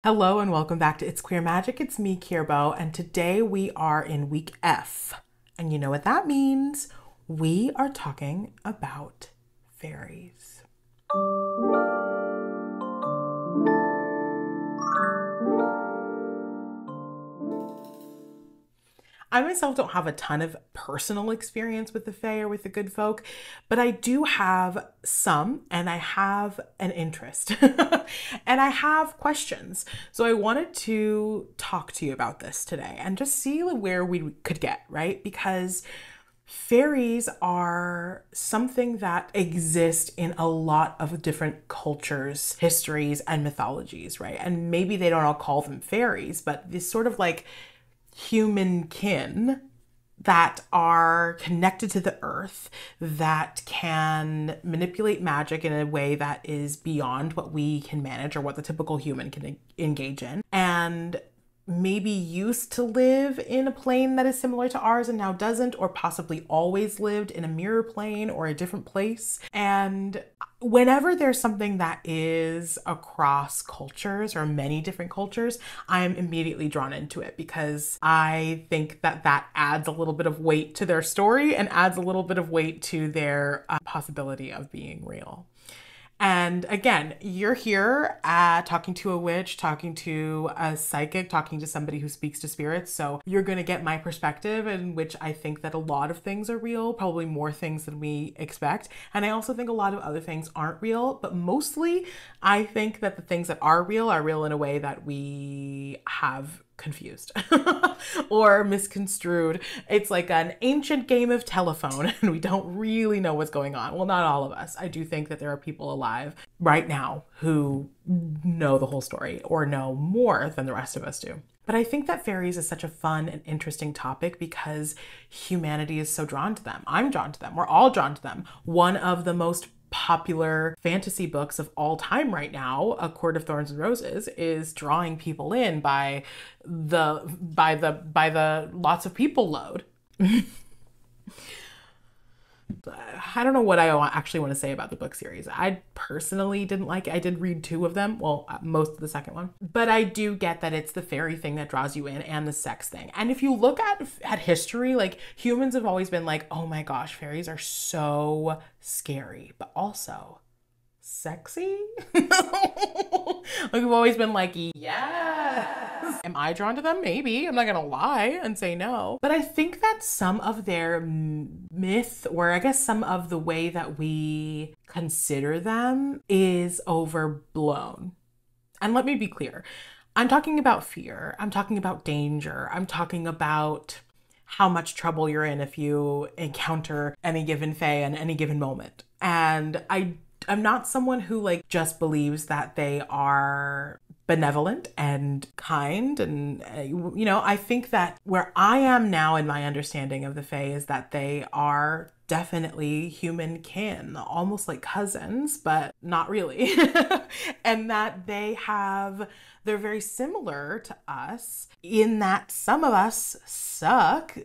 Hello and welcome back to It's Queer Magic. It's me, Kirbo, and today we are in week F. And you know what that means? We are talking about fairies. I myself don't have a ton of personal experience with the Fae or with the good folk, but I do have some, and I have an interest, and I have questions. So I wanted to talk to you about this today and just see where we could get, right? Because fairies are something that exist in a lot of different cultures, histories, and mythologies, right? And maybe they don't all call them fairies, but this sort of like human kin that are connected to the earth, that can manipulate magic in a way that is beyond what we can manage or what the typical human can engage in, and maybe used to live in a plane that is similar to ours and now doesn't, or possibly always lived in a mirror plane or a different place. And whenever there's something that is across cultures or many different cultures, I am immediately drawn into it because I think that that adds a little bit of weight to their story and adds a little bit of weight to their possibility of being real. And again, you're here talking to a witch, talking to a psychic, talking to somebody who speaks to spirits. So you're going to get my perspective, in which I think that a lot of things are real, probably more things than we expect. And I also think a lot of other things aren't real, but mostly I think that the things that are real in a way that we have confused or misconstrued. It's like an ancient game of telephone and we don't really know what's going on. Well, not all of us. I do think that there are people alive right now who know the whole story or know more than the rest of us do. But I think that fairies is such a fun and interesting topic because humanity is so drawn to them. I'm drawn to them. We're all drawn to them. One of the most popular fantasy books of all time right now, A Court of Thorns and Roses, is drawing people in by the lots of people load. I don't know what I actually want to say about the book series. I personally didn't like it. I did read two of them, well, most of the second one. But I do get that it's the fairy thing that draws you in and the sex thing. And if you look at history, like humans have always been like, oh my gosh, fairies are so scary, but also sexy. Like we've always been like, yes. Am I drawn to them? Maybe. I'm not gonna lie and say no. But I think that some of their myth, or I guess some of the way that we consider them, is overblown. And let me be clear. I'm talking about fear. I'm talking about danger. I'm talking about how much trouble you're in if you encounter any given fae in any given moment. And I'm not someone who like just believes that they are benevolent and kind. And, you know, I think that where I am now in my understanding of the Fae is that they are definitely human kin, almost like cousins, but not really. And that they're very similar to us in that some of us suck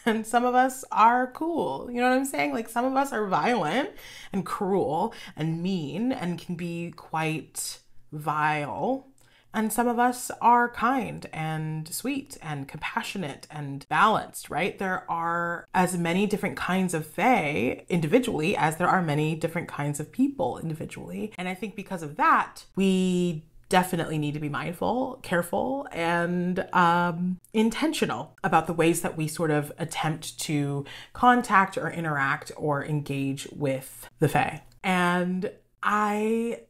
and some of us are cool. You know what I'm saying? Like some of us are violent and cruel and mean and can be quite vile. And some of us are kind and sweet and compassionate and balanced, right? There are as many different kinds of fae individually as there are many different kinds of people individually. And I think because of that, we definitely need to be mindful, careful, and intentional about the ways that we sort of attempt to contact or interact or engage with the fae. And I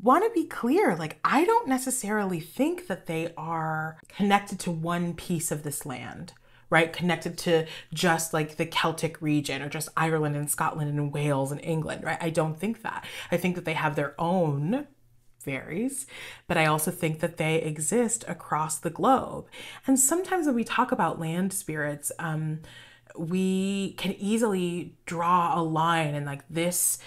want to be clear, like, I don't necessarily think that they are connected to one piece of this land, right? Connected to just like the Celtic region or just Ireland and Scotland and Wales and England, right? I don't think that. I think that they have their own fairies, but I also think that they exist across the globe. And sometimes when we talk about land spirits, we can easily draw a line and like this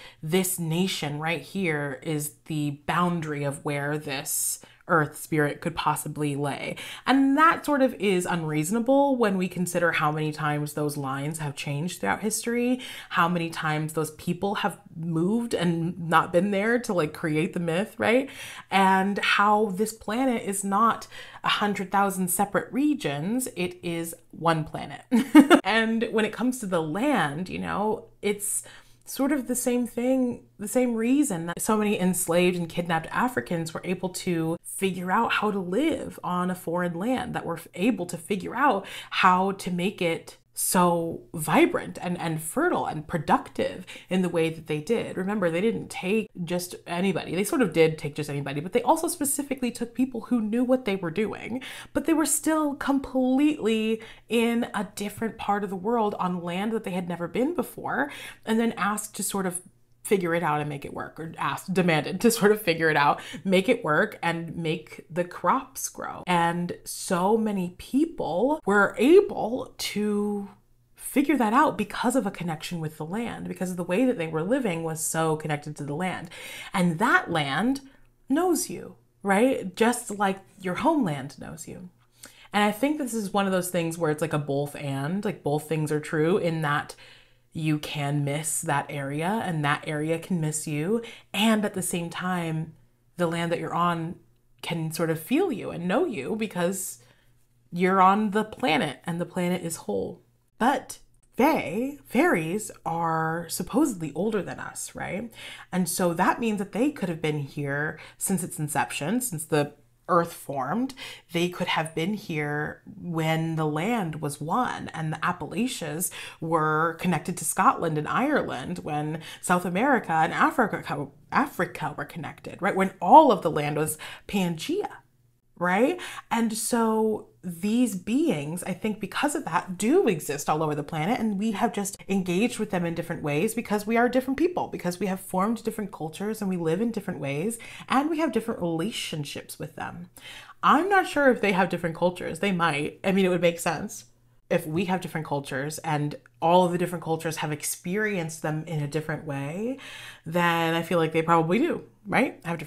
nation right here is the boundary of where this earth spirit could possibly lay. And that sort of is unreasonable when we consider how many times those lines have changed throughout history, how many times those people have moved and not been there to like create the myth, right? And how this planet is not 100,000 separate regions, it is one planet. And when it comes to the land, you know, it's sort of the same thing, the same reason that so many enslaved and kidnapped Africans were able to figure out how to live on a foreign land, that were able to figure out how to make it so vibrant and fertile and productive in the way that they did. Remember, they didn't take just anybody. They sort of did take just anybody, but they also specifically took people who knew what they were doing, but they were still completely in a different part of the world on land that they had never been before, and then asked to sort of figure it out and make it work, or demanded to sort of figure it out, make it work, and make the crops grow. And so many people were able to figure that out because of a connection with the land, because of the way that they were living was so connected to the land. And that land knows you, right? Just like your homeland knows you. And I think this is one of those things where it's like a both and, like both things are true, in that you can miss that area and that area can miss you. And at the same time, the land that you're on can sort of feel you and know you because you're on the planet and the planet is whole. But fairies are supposedly older than us, right? And so that means that they could have been here since its inception, since the earth formed. They could have been here when the land was one and the Appalachians were connected to Scotland and Ireland, when South America and Africa were connected, right? When all of the land was Pangea, right? And so these beings, I think because of that, do exist all over the planet, and we have just engaged with them in different ways because we are different people, because we have formed different cultures and we live in different ways, and we have different relationships with them. I'm not sure if they have different cultures. They might. I mean, it would make sense if we have different cultures and all of the different cultures have experienced them in a different way, then I feel like they probably do, right? Have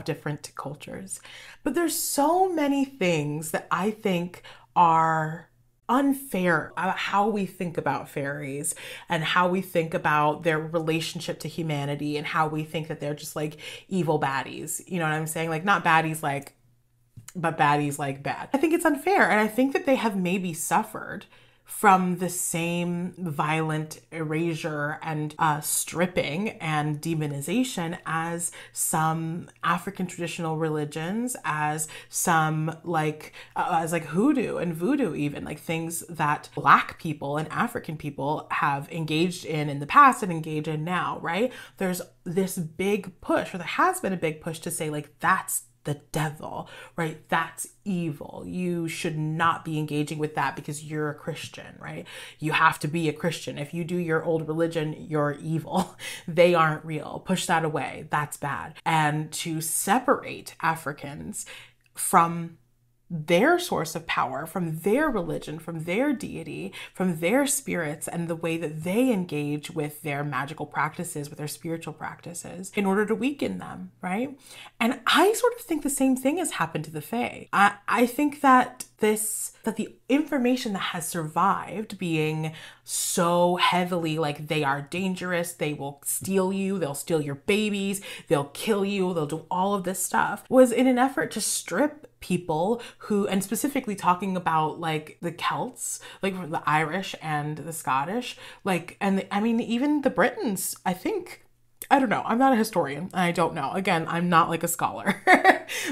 different cultures. But there's so many things that I think are unfair about how we think about fairies and how we think about their relationship to humanity, and how we think that they're just like evil baddies. You know what I'm saying? Like, not baddies like, but baddies like bad. I think it's unfair. And I think that they have maybe suffered from the same violent erasure and stripping and demonization as some African traditional religions, as some as hoodoo and voodoo, even like things that Black people and African people have engaged in the past and engage in now, right? There's this big push, or there has been a big push to say like, that's the devil, right? That's evil. You should not be engaging with that because you're a Christian, right? You have to be a Christian. If you do your old religion, you're evil. They aren't real. Push that away. That's bad. And to separate Africans from their source of power, from their religion, from their deity, from their spirits, and the way that they engage with their magical practices, with their spiritual practices, in order to weaken them, right? And I sort of think the same thing has happened to the Fae. I think that the information that has survived being so heavily like, they are dangerous, they will steal you, they'll steal your babies, they'll kill you, they'll do all of this stuff, was in an effort to strip people who, and specifically talking about like the Celts, like the Irish and the Scottish, like, and even the Britons, I don't know. I'm not a historian. I don't know. Again, I'm not like a scholar.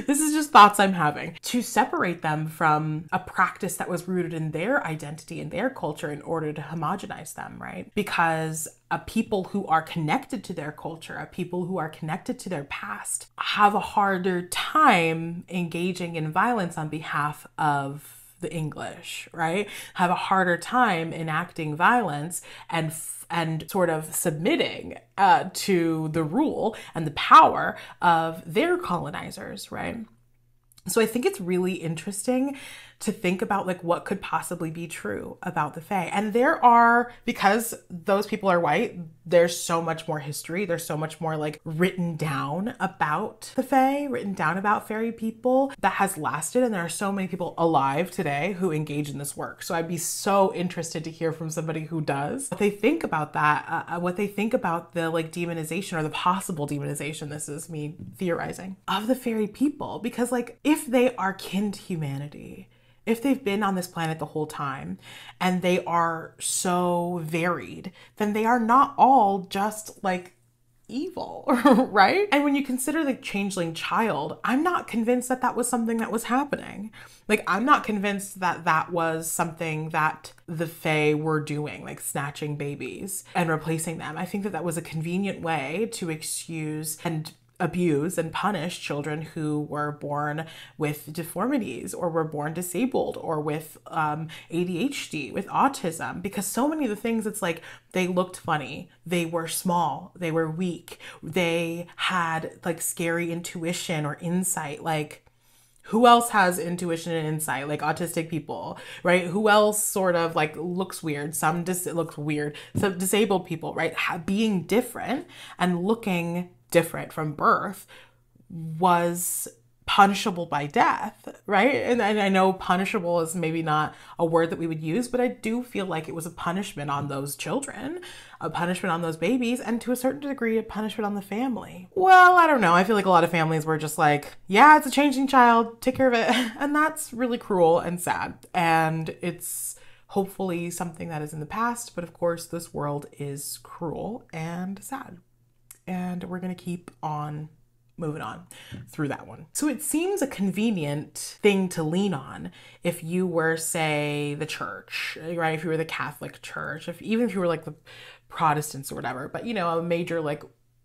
This is just thoughts I'm having. To separate them from a practice that was rooted in their identity and their culture in order to homogenize them, right? Because a people who are connected to their culture, a people who are connected to their past, have a harder time engaging in violence on behalf of the English, right? Have a harder time enacting violence and sort of submitting to the rule and the power of their colonizers, right? So I think it's really interesting to think about like what could possibly be true about the Fae. And there are, because those people are white, there's so much more history. There's so much more like written down about the Fae, written down about fairy people that has lasted. And there are so many people alive today who engage in this work. So I'd be so interested to hear from somebody who does, what they think about that, what they think about the like demonization or the possible demonization, this is me theorizing, of the fairy people. Because like if they are kin to humanity, if they've been on this planet the whole time and they are so varied, then they are not all just like evil, right? And when you consider the changeling child, I'm not convinced that that was something that was happening. Like, I'm not convinced that that was something that the Fae were doing, like snatching babies and replacing them. I think that that was a convenient way to excuse and abuse and punish children who were born with deformities or were born disabled or with ADHD, with autism, because so many of the things, it's like they looked funny, they were small, they were weak, they had like scary intuition or insight. Like, who else has intuition and insight? Like autistic people, right? Who else sort of like looks weird? Some looks weird. Some disabled people, right? Being different and looking different from birth was punishable by death, right? And I know punishable is maybe not a word that we would use, but I do feel like it was a punishment on those children, a punishment on those babies, and to a certain degree, a punishment on the family. Well, I don't know. I feel like a lot of families were just like, yeah, it's a changing child, take care of it. And that's really cruel and sad. And it's hopefully something that is in the past, but of course, this world is cruel and sad. And we're going to keep on moving on through that one. So it seems a convenient thing to lean on if you were, say, the church, right? If you were the Catholic Church, even if you were like the Protestants or whatever, but you know, a major like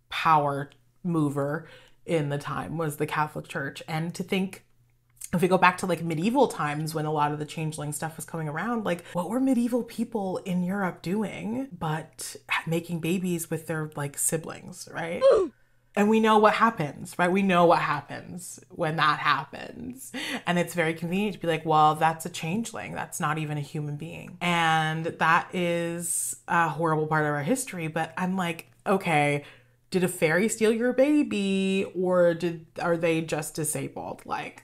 power mover in the time was the Catholic Church. And to think, if we go back to like medieval times when a lot of the changeling stuff was coming around, like what were medieval people in Europe doing but making babies with their like siblings, right? And we know what happens, right? We know what happens when that happens. And it's very convenient to be like, well, that's a changeling. That's not even a human being. And that is a horrible part of our history. But I'm like, okay, did a fairy steal your baby, or are they just disabled? Like,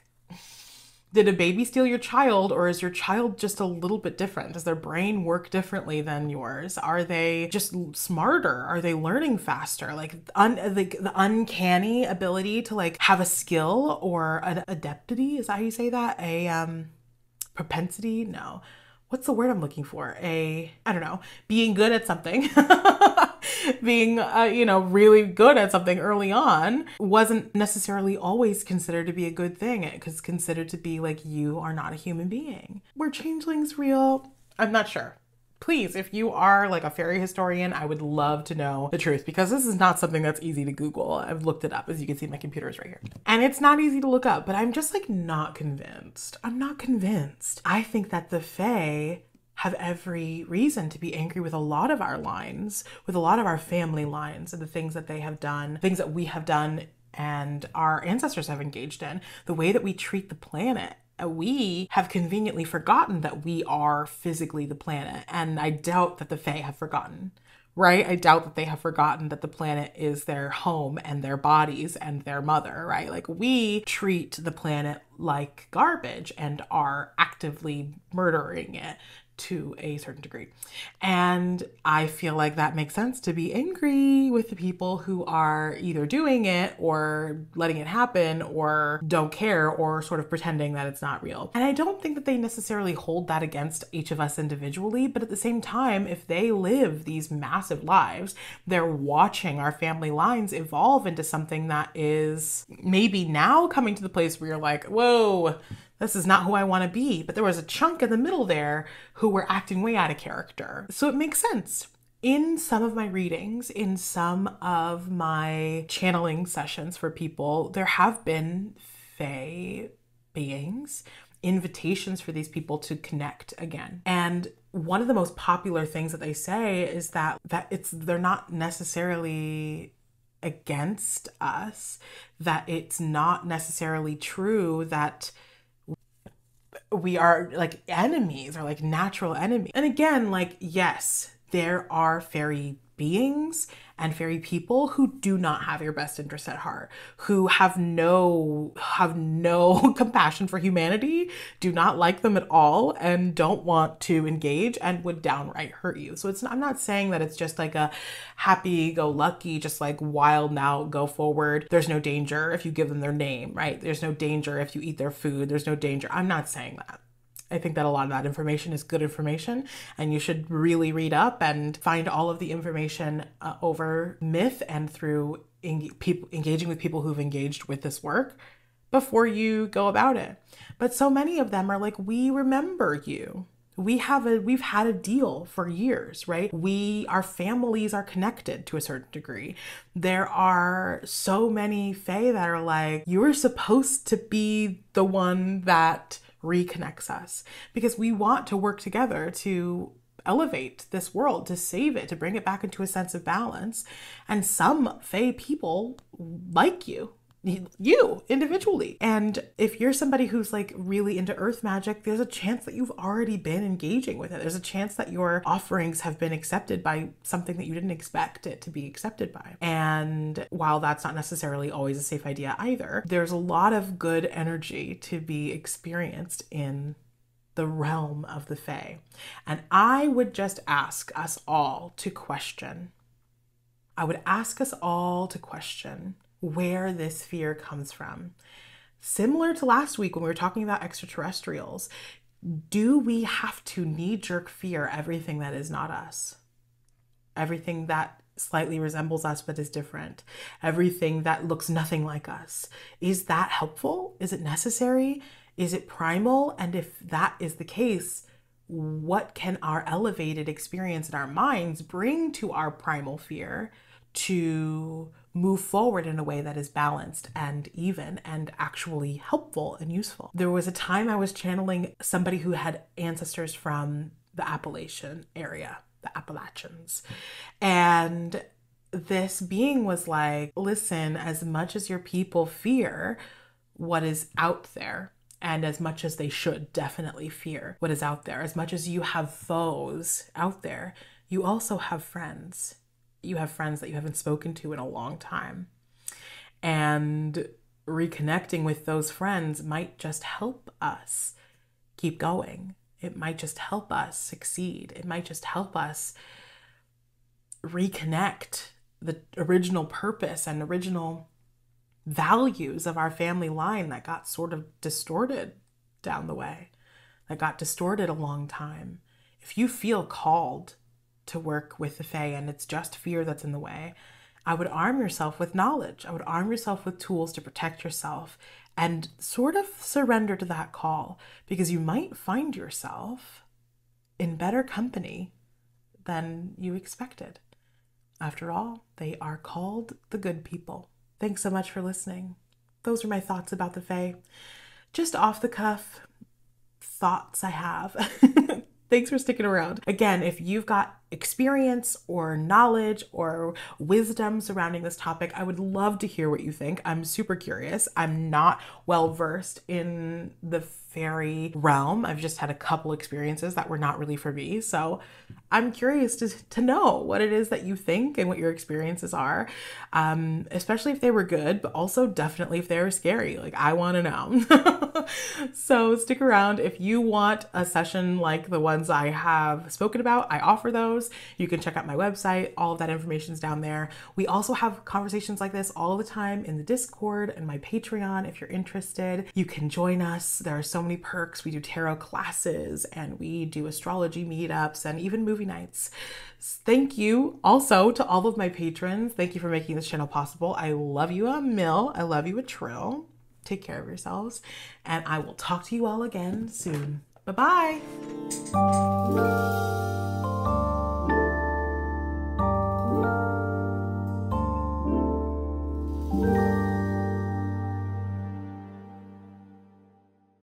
did a baby steal your child, or is your child just a little bit different? Does their brain work differently than yours? Are they just smarter? Are they learning faster? Like, the uncanny ability to like have a skill or an adeptity, is that how you say that? A propensity? No. What's the word I'm looking for? I don't know, being good at something. Being, really good at something early on wasn't necessarily always considered to be a good thing. It was considered to be like, you are not a human being. Were changelings real? I'm not sure. Please, if you are like a fairy historian, I would love to know the truth, because this is not something that's easy to Google. I've looked it up. As you can see, my computer is right here. And it's not easy to look up, but I'm just like not convinced. I'm not convinced. I think that the Fae have every reason to be angry with a lot of our lines, with a lot of our family lines, and the things that they have done, things that we have done and our ancestors have engaged in, the way that we treat the planet. We have conveniently forgotten that we are physically the planet. And I doubt that the Fae have forgotten, right? I doubt that they have forgotten that the planet is their home and their bodies and their mother, right? Like, we treat the planet like garbage and are actively murdering it to a certain degree. And I feel like that makes sense to be angry with the people who are either doing it or letting it happen or don't care or sort of pretending that it's not real. And I don't think that they necessarily hold that against each of us individually, but at the same time, if they live these massive lives, they're watching our family lines evolve into something that is maybe now coming to the place where you're like, whoa, this is not who I want to be. But there was a chunk in the middle there who were acting way out of character. So it makes sense. In some of my readings, in some of my channeling sessions for people, there have been Fae beings, invitations for these people to connect again. And one of the most popular things that they say is that they're not necessarily against us, that it's not necessarily true that we are like enemies or like natural enemies. And again, like, yes, there are fairy beings and fairy people who do not have your best interest at heart, who have no compassion for humanity, do not like them at all, and don't want to engage and would downright hurt you. So I'm not saying that it's just like a happy-go-lucky, just like wild now, go forward. There's no danger if you give them their name, right? There's no danger if you eat their food. There's no danger. I'm not saying that. I think that a lot of that information is good information, and you should really read up and find all of the information over myth and through engaging with people who've engaged with this work before you go about it. But so many of them are like, we remember you. We've had a deal for years, right? Our families are connected to a certain degree. There are so many fae that are like, you're supposed to be the one that reconnects us, because we want to work together to elevate this world, to save it, to bring it back into a sense of balance. And some fae people like you individually. And if you're somebody who's like really into earth magic, there's a chance that you've already been engaging with it. There's a chance that your offerings have been accepted by something that you didn't expect it to be accepted by. And while that's not necessarily always a safe idea either, there's a lot of good energy to be experienced in the realm of the fae. And I would just ask us all to question. I would ask us all to question where this fear comes from. Similar to last week when we were talking about extraterrestrials, do we have to knee-jerk fear everything that is not us? Everything that slightly resembles us but is different? Everything that looks nothing like us? Is that helpful? Is it necessary? Is it primal? And if that is the case, what can our elevated experience in our minds bring to our primal fear to move forward in a way that is balanced and even and actually helpful and useful? There was a time I was channeling somebody who had ancestors from the Appalachian area, the Appalachians. And this being was like, listen, as much as your people fear what is out there, and as much as they should definitely fear what is out there, as much as you have foes out there, you also have friends. You have friends that you haven't spoken to in a long time. And reconnecting with those friends might just help us keep going. It might just help us succeed. It might just help us reconnect the original purpose and original values of our family line that got sort of distorted down the way, that got distorted a long time. If you feel called to work with the fae and it's just fear that's in the way, I would arm yourself with knowledge. I would arm yourself with tools to protect yourself and sort of surrender to that call, because you might find yourself in better company than you expected. After all, they are called the good people. Thanks so much for listening. Those are my thoughts about the fae. Just off the cuff thoughts I have. Thanks for sticking around. Again, if you've got experience or knowledge or wisdom surrounding this topic, I would love to hear what you think. I'm super curious. I'm not well versed in the fairy realm. I've just had a couple experiences that were not really for me. So I'm curious to know what it is that you think and what your experiences are, especially if they were good, but also definitely if they were scary. Like, I want to know. So stick around. If you want a session like the ones I have spoken about, I offer those. You can check out my website. All of that information is down there. We also have conversations like this all the time in the Discord and my Patreon. If you're interested, you can join us. There are so many perks. We do tarot classes and we do astrology meetups and even movie nights. Thank you also to all of my patrons. Thank you for making this channel possible. I love you a mill. I love you a trill. Take care of yourselves, and I will talk to you all again soon. Bye-bye.